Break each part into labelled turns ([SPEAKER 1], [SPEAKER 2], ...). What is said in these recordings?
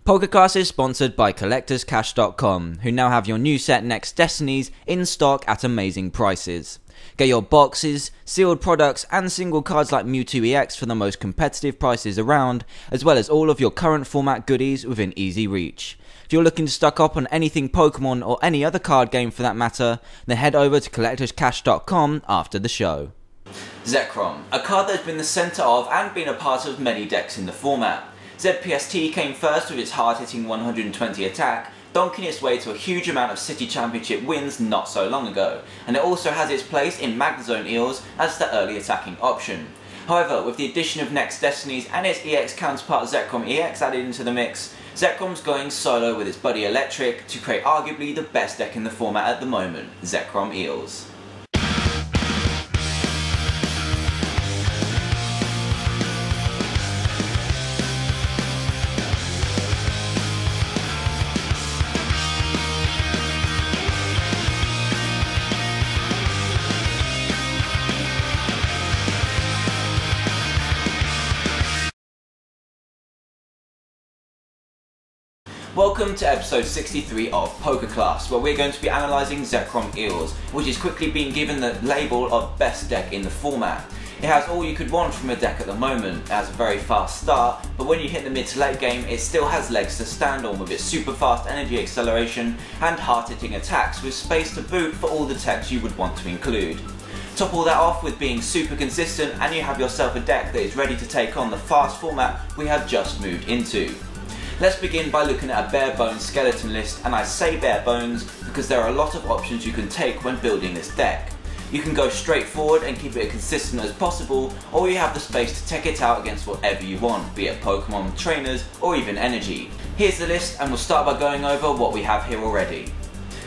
[SPEAKER 1] PokeClass is sponsored by CollectorsCash.com, who now have your new set Next Destinies in stock at amazing prices. Get your boxes, sealed products and single cards like Mewtwo EX for the most competitive prices around, as well as all of your current format goodies within easy reach. If you're looking to stock up on anything Pokemon or any other card game for that matter, then head over to CollectorsCash.com after the show. Zekrom, a card that has been the centre of and been a part of many decks in the format. ZPST came first with its hard-hitting 120 attack, donking its way to a huge amount of City Championship wins not so long ago, and it also has its place in Magnezone Eels as the early attacking option. However, with the addition of Next Destinies and its EX counterpart Zekrom EX added into the mix, Zekrom's going solo with its buddy Eelektrik to create arguably the best deck in the format at the moment, Zekrom Eels. Welcome to episode 63 of PokeClass, where we're going to be analysing Zekrom Eels, which is quickly being given the label of best deck in the format. It has all you could want from a deck at the moment. It has a very fast start, but when you hit the mid to late game it still has legs to stand on with its super fast energy acceleration and hard-hitting attacks with space to boot for all the techs you would want to include. Top all that off with being super consistent and you have yourself a deck that is ready to take on the fast format we have just moved into. Let's begin by looking at a bare bones skeleton list, and I say bare bones because there are a lot of options you can take when building this deck. You can go straight forward and keep it as consistent as possible, or you have the space to tech it out against whatever you want, be it Pokemon, trainers or even energy. Here's the list and we'll start by going over what we have here already.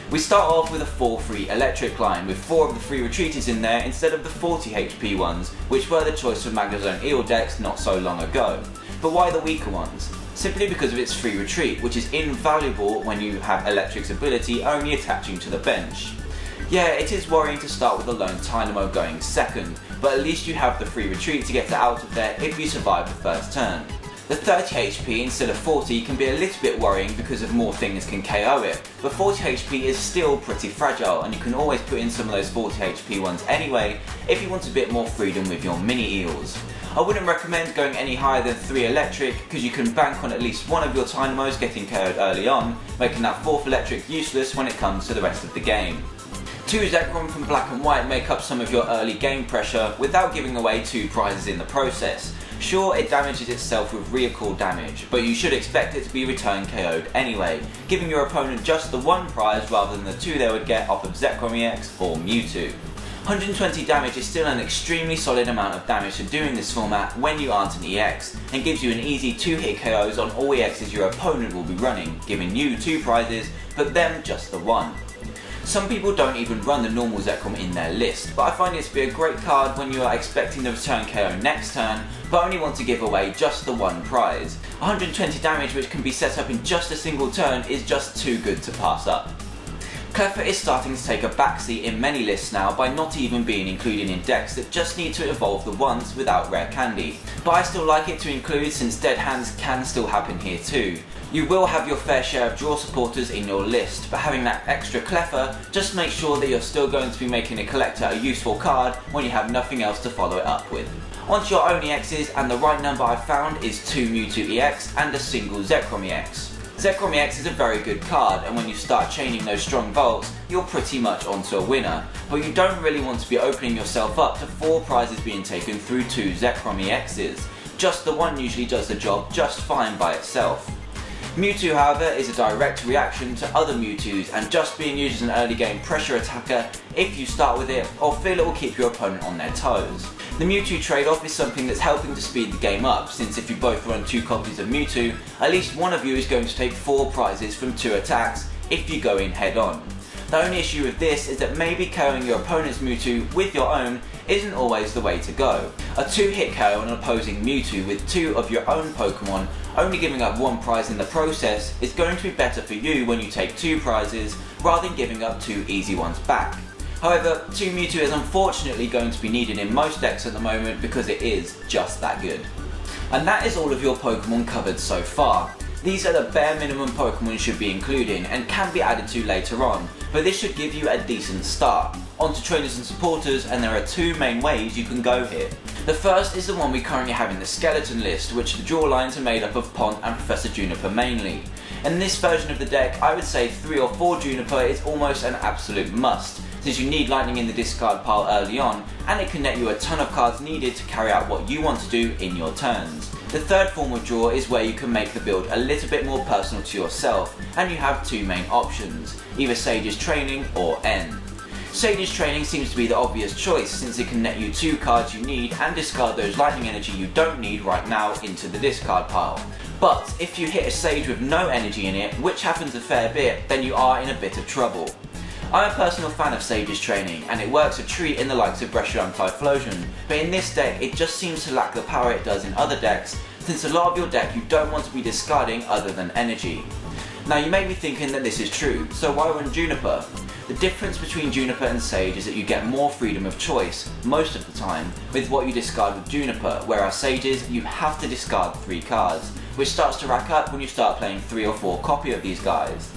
[SPEAKER 1] We start off with a 4-free Eelektrik line with 4 of the free retreaters in there instead of the 40 HP ones, which were the choice for Magnezone Eel decks not so long ago. But why the weaker ones? Simply because of its free retreat, which is invaluable when you have Eelekrik's ability only attaching to the bench. Yeah, it is worrying to start with a lone Dynamo going second, but at least you have the free retreat to get it out of there if you survive the first turn. The 30 HP instead of 40 can be a little bit worrying because of more things can KO it, but 40 HP is still pretty fragile and you can always put in some of those 40 HP ones anyway if you want a bit more freedom with your mini Eels. I wouldn't recommend going any higher than 3 Eelektrik because you can bank on at least one of your Dynamos getting KO'd early on, making that 4th Eelektrik useless when it comes to the rest of the game. 2 Zekrom from Black and White make up some of your early game pressure without giving away 2 prizes in the process. Sure, it damages itself with recall damage, but you should expect it to be return KO'd anyway, giving your opponent just the 1 prize rather than the 2 they would get off of Zekrom EX or Mewtwo. 120 damage is still an extremely solid amount of damage to do in this format when you aren't an EX, and gives you an easy 2-hit KOs on all EXs your opponent will be running, giving you 2 prizes, but them just the 1. Some people don't even run the normal Zekrom in their list, but I find it to be a great card when you are expecting the return KO next turn, but only want to give away just the 1 prize. 120 damage which can be set up in just a single turn is just too good to pass up. Cleffa is starting to take a backseat in many lists now by not even being included in decks that just need to evolve the ones without rare candy. But I still like it to include since dead hands can still happen here too. You will have your fair share of draw supporters in your list, but having that extra Cleffa just makes sure that you're still going to be making a collector a useful card when you have nothing else to follow it up with. Onto your own EXs, and the right number I've found is 2 Mewtwo EX and a single Zekrom EX. Zekrom EX is a very good card, and when you start chaining those strong vaults, you're pretty much onto a winner, but you don't really want to be opening yourself up to 4 prizes being taken through 2 Zekrom EXs. Just the 1 usually does the job just fine by itself. Mewtwo, however, is a direct reaction to other Mewtwo's and just being used as an early game pressure attacker if you start with it or feel it will keep your opponent on their toes. The Mewtwo trade-off is something that's helping to speed the game up, since if you both run 2 copies of Mewtwo, at least one of you is going to take 4 prizes from 2 attacks if you go in head on. The only issue with this is that maybe KOing your opponent's Mewtwo with your own isn't always the way to go. A 2-hit KO on an opposing Mewtwo with 2 of your own Pokemon, only giving up 1 prize in the process, is going to be better for you when you take 2 prizes rather than giving up 2 easy ones back. However, 2 Mewtwo is unfortunately going to be needed in most decks at the moment because it is just that good. And that is all of your Pokemon covered so far. These are the bare minimum Pokemon you should be including and can be added to later on, but this should give you a decent start. On to trainers and supporters, and there are two main ways you can go here. The first is the one we currently have in the skeleton list, which the draw lines are made up of Pont and Professor Juniper mainly. In this version of the deck, I would say 3 or 4 Juniper is almost an absolute must, since you need lightning in the discard pile early on, and it can net you a ton of cards needed to carry out what you want to do in your turns. The third form of draw is where you can make the build a little bit more personal to yourself, and you have two main options, either Sage's Training or N. Sage's Training seems to be the obvious choice, since it can net you 2 cards you need and discard those lightning energy you don't need right now into the discard pile. But if you hit a Sage with no energy in it, which happens a fair bit, then you are in a bit of trouble. I'm a personal fan of Sage's Training, and it works a treat in the likes of Reshiram Typhlosion, but in this deck it just seems to lack the power it does in other decks, since a lot of your deck you don't want to be discarding other than energy. Now you may be thinking that this is true, so why run Juniper? The difference between Juniper and Sage is that you get more freedom of choice, most of the time, with what you discard with Juniper, whereas Sages, you have to discard 3 cards, which starts to rack up when you start playing 3 or 4 copy of these guys.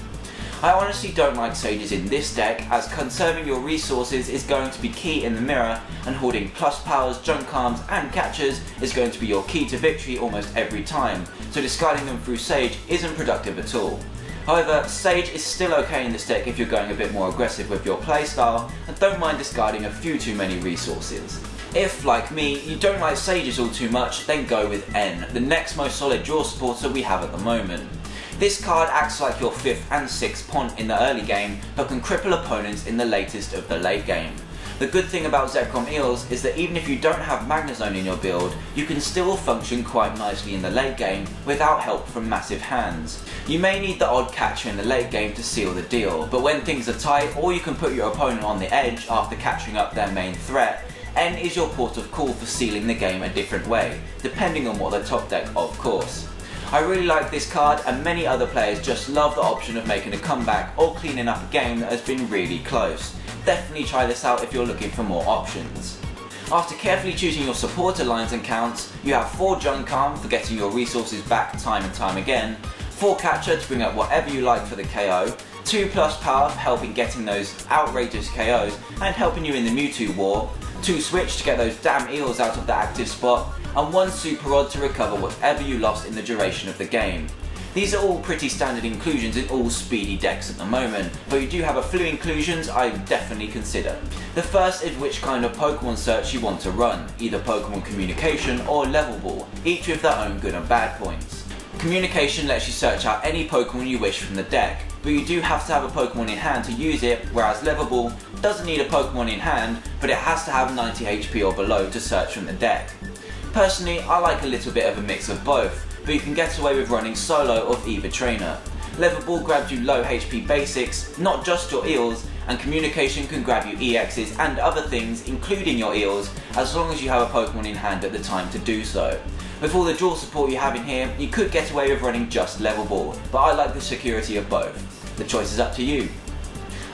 [SPEAKER 1] I honestly don't like Sages in this deck, as conserving your resources is going to be key in the mirror, and hoarding plus powers, junk arms and catchers is going to be your key to victory almost every time, so discarding them through Sage isn't productive at all. However, Sage is still okay in this deck if you're going a bit more aggressive with your playstyle and don't mind discarding a few too many resources. If, like me, you don't like Sages all too much, then go with N, the next most solid draw supporter we have at the moment. This card acts like your 5th and 6th Pont in the early game, but can cripple opponents in the latest of the late game. The good thing about Zekrom Eels is that even if you don't have Magnezone in your build, you can still function quite nicely in the late game without help from massive hands. You may need the odd catcher in the late game to seal the deal, but when things are tight or you can put your opponent on the edge after catching up their main threat, N is your port of call for sealing the game a different way, depending on what the top deck of course. I really like this card, and many other players just love the option of making a comeback or cleaning up a game that has been really close. Definitely try this out if you're looking for more options. After carefully choosing your supporter lines and counts, you have 4 junk arm for getting your resources back time and time again, 4 catcher to bring up whatever you like for the KO, 2 plus power for helping getting those outrageous KOs and helping you in the Mewtwo war, 2 switch to get those damn Eels out of the active spot, and 1 super rod to recover whatever you lost in the duration of the game. These are all pretty standard inclusions in all speedy decks at the moment, but you do have a few inclusions I would definitely consider. The first is which kind of Pokemon search you want to run, either Pokemon Communication or Level Ball, each with their own good and bad points. Communication lets you search out any Pokemon you wish from the deck, but you do have to have a Pokemon in hand to use it, whereas Level Ball doesn't need a Pokemon in hand, but it has to have 90 HP or below to search from the deck. Personally, I like a little bit of a mix of both, but you can get away with running solo of either trainer. Level Ball grabs you low HP basics, not just your Eels, and Communication can grab you EXs and other things, including your Eels, as long as you have a Pokemon in hand at the time to do so. With all the draw support you have in here, you could get away with running just Level Ball, but I like the security of both. The choice is up to you.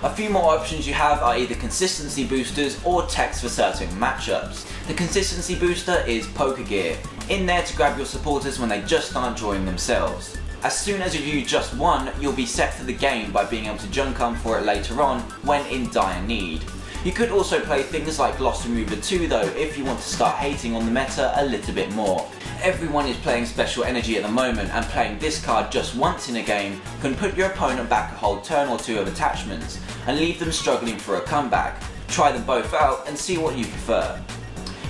[SPEAKER 1] A few more options you have are either consistency boosters or techs for certain matchups. The consistency booster is Poké Gear, in there to grab your supporters when they just aren't drawing themselves. As soon as you use just one, you'll be set for the game by being able to junk arm for it later on when in dire need. You could also play things like Gloss Remover 2 though if you want to start hating on the meta a little bit more. Everyone is playing Special Energy at the moment, and playing this card just once in a game can put your opponent back a whole turn or 2 of attachments and leave them struggling for a comeback. Try them both out and see what you prefer.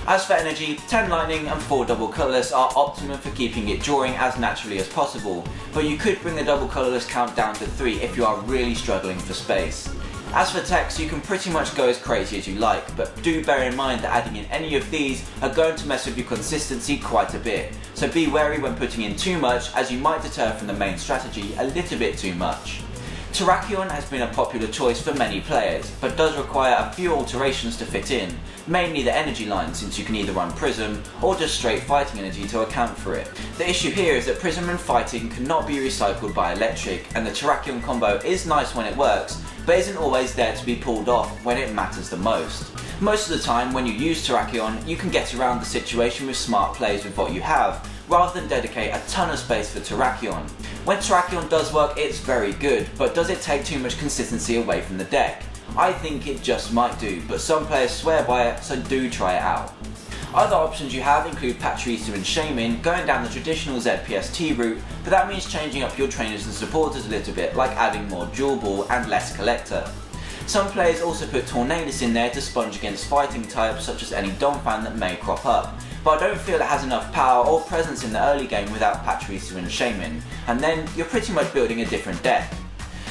[SPEAKER 1] As for energy, 10 lightning and 4 double colourless are optimum for keeping it drawing as naturally as possible, but you could bring the double colourless count down to 3 if you are really struggling for space. As for techs, you can pretty much go as crazy as you like, but do bear in mind that adding in any of these are going to mess with your consistency quite a bit, so be wary when putting in too much, as you might deter from the main strategy a little bit too much. Terrakion has been a popular choice for many players, but does require a few alterations to fit in, mainly the energy line, since you can either run Prism or just straight fighting energy to account for it. The issue here is that Prism and fighting cannot be recycled by Eelektrik, and the Terrakion combo is nice when it works, but isn't always there to be pulled off when it matters the most. Most of the time when you use Terrakion, you can get around the situation with smart plays with what you have, rather than dedicate a ton of space for Terrakion. When Terrakion does work, it's very good, but does it take too much consistency away from the deck? I think it just might do, but some players swear by it, so do try it out. Other options you have include Pachirisu and Shaman, going down the traditional ZPST route, but that means changing up your trainers and supporters a little bit, like adding more Dual Ball and less Collector. Some players also put Tornadus in there to sponge against fighting types such as any Donphan that may crop up, but I don't feel it has enough power or presence in the early game without Pachirisu and Shaman, and then you're pretty much building a different deck.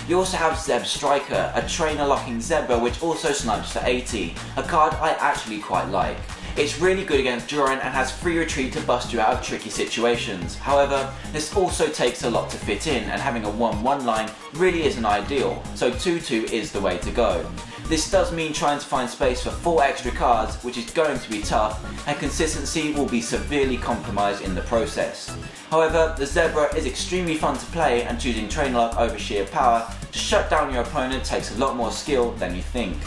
[SPEAKER 1] You also have Zeb Striker, a trainer locking Zebra which also snipes for 80, a card I actually quite like. It's really good against Duran and has free retreat to bust you out of tricky situations. However, this also takes a lot to fit in, and having a 1-1 line really isn't ideal, so 2-2 is the way to go. This does mean trying to find space for 4 extra cards, which is going to be tough, and consistency will be severely compromised in the process. However, the Zebra is extremely fun to play, and choosing Trainer Lock over sheer power to shut down your opponent takes a lot more skill than you think.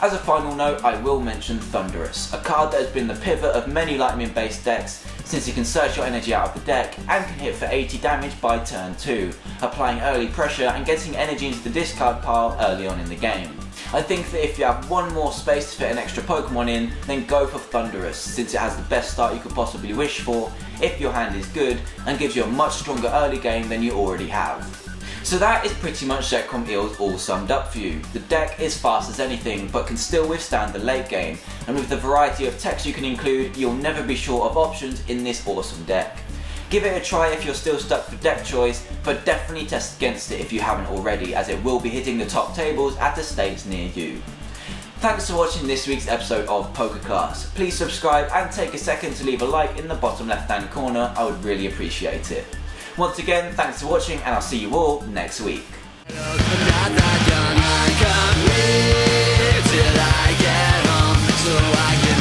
[SPEAKER 1] As a final note, I will mention Thunderous, a card that has been the pivot of many Lightning based decks since you can search your energy out of the deck and can hit for 80 damage by turn 2, applying early pressure and getting energy into the discard pile early on in the game. I think that if you have one more space to fit an extra Pokemon in, then go for Thunderous, since it has the best start you could possibly wish for if your hand is good and gives you a much stronger early game than you already have. So that is pretty much Zekrom Eels all summed up for you. The deck is fast as anything, but can still withstand the late game, and with the variety of techs you can include, you'll never be short of options in this awesome deck. Give it a try if you're still stuck for deck choice, but definitely test against it if you haven't already, as it will be hitting the top tables at the states near you. Thanks for watching this week's episode of PokeClass. Please subscribe and take a second to leave a like in the bottom left hand corner, I would really appreciate it. Once again, thanks for watching, and I'll see you all next week. Till I get home, so I can